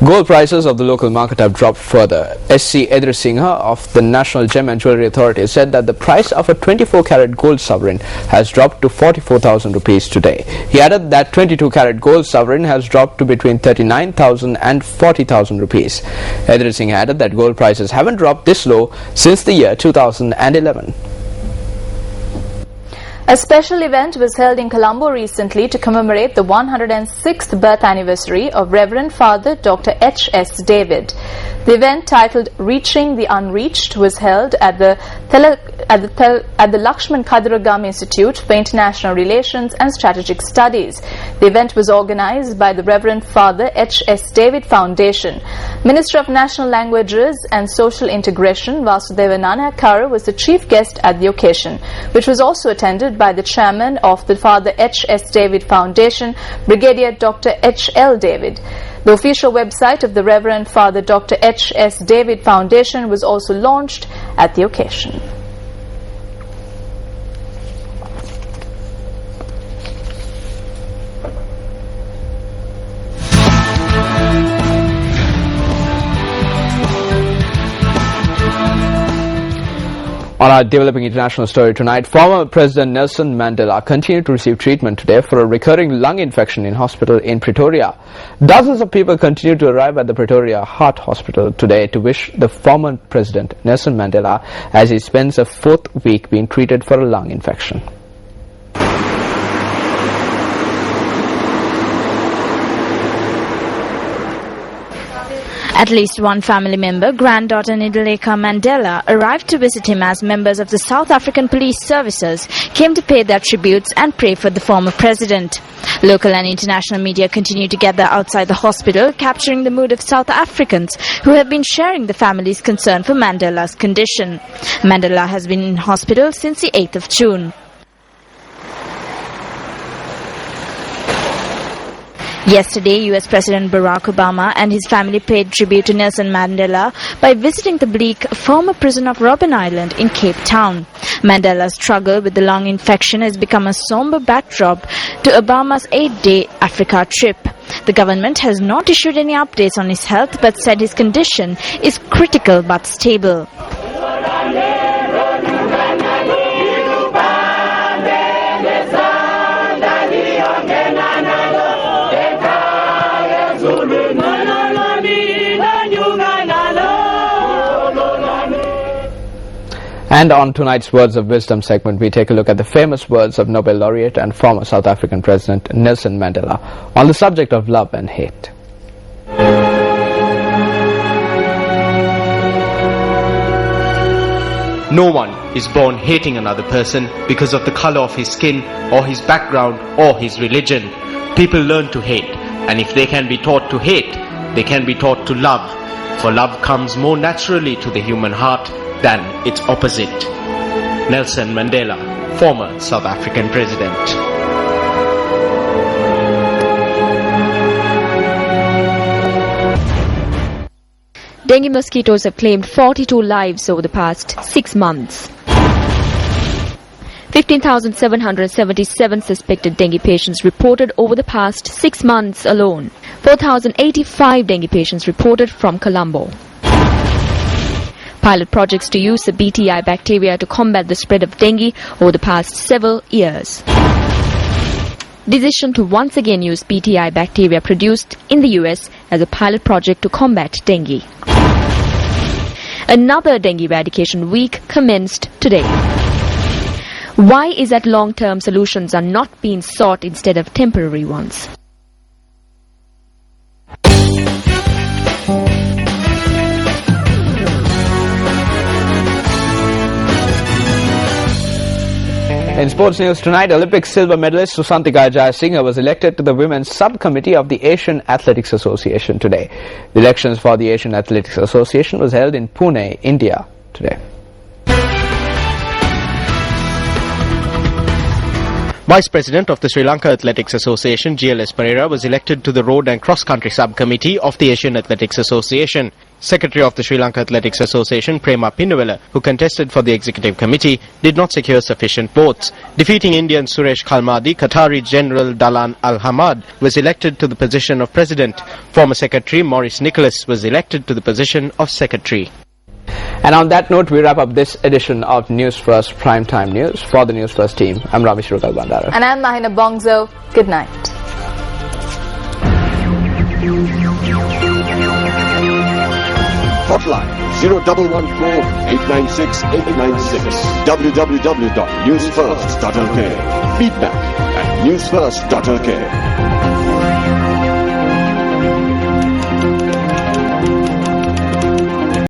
Gold prices of the local market have dropped further. SC Singha of the National Gem and Jewellery Authority said that the price of a 24-carat gold sovereign has dropped to 44,000 rupees today. He added that 22-carat gold sovereign has dropped to between 39,000 and 40,000 rupees. Singha added that gold prices haven't dropped this low since the year 2011. A special event was held in Colombo recently to commemorate the 106th birth anniversary of Reverend Father Dr. H.S. David. The event, titled Reaching the Unreached, was held at the Lakshman Khadiragam Institute for International Relations and Strategic Studies. The event was organized by the Reverend Father H.S. David Foundation. Minister of National Languages and Social Integration Vasudeva Nanayakkara was the chief guest at the occasion, which was also attended by the chairman of the Father H.S. David Foundation, Brigadier Dr. H.L. David. The official website of the Reverend Father Dr. H.S. David Foundation was also launched at the occasion. On our developing international story tonight, former President Nelson Mandela continued to receive treatment today for a recurring lung infection in hospital in Pretoria. Dozens of people continue to arrive at the Pretoria Heart Hospital today to wish the former President Nelson Mandela as he spends a fourth week being treated for a lung infection. At least one family member, granddaughter Nidaleka Mandela, arrived to visit him as members of the South African Police Services came to pay their tributes and pray for the former president. Local and international media continue to gather outside the hospital, capturing the mood of South Africans who have been sharing the family's concern for Mandela's condition. Mandela has been in hospital since the 8th of June. Yesterday, US President Barack Obama and his family paid tribute to Nelson Mandela by visiting the bleak former prison of Robben Island in Cape Town. Mandela's struggle with the lung infection has become a somber backdrop to Obama's 8-day Africa trip. The government has not issued any updates on his health but said his condition is critical but stable. And on tonight's Words of Wisdom segment, we take a look at the famous words of Nobel laureate and former South African President Nelson Mandela on the subject of love and hate. No one is born hating another person because of the color of his skin or his background or his religion. People learn to hate, and if they can be taught to hate, they can be taught to love, for love comes more naturally to the human heart than its opposite. Nelson Mandela, former South African president. Dengue mosquitoes have claimed 42 lives over the past 6 months. 15,777 suspected dengue patients reported over the past 6 months alone. 4,085 dengue patients reported from Colombo. Pilot projects to use the BTI bacteria to combat the spread of dengue over the past several years. Decision to once again use BTI bacteria produced in the US as a pilot project to combat dengue. Another dengue eradication week commenced today. Why is that long-term solutions are not being sought instead of temporary ones? In sports news tonight, Olympic silver medalist Susantika Jayasinghe was elected to the Women's Subcommittee of the Asian Athletics Association today. The elections for the Asian Athletics Association was held in Pune, India today. Vice President of the Sri Lanka Athletics Association, GLS Pereira, was elected to the Road and Cross Country Subcommittee of the Asian Athletics Association. Secretary of the Sri Lanka Athletics Association, Prema Pinnuvela, who contested for the executive committee, did not secure sufficient votes. Defeating Indian Suresh Kalmadi, Qatari General Dalan Al-Hamad was elected to the position of president. Former Secretary Maurice Nicholas was elected to the position of secretary. And on that note, we wrap up this edition of News First Primetime News. For the News First team, I'm Ramesh Bandara. And I'm Mahina Bongzo. Good night. Hotline 0114-896-896. www.newsfirst.lk. Feedback at newsfirst.lk.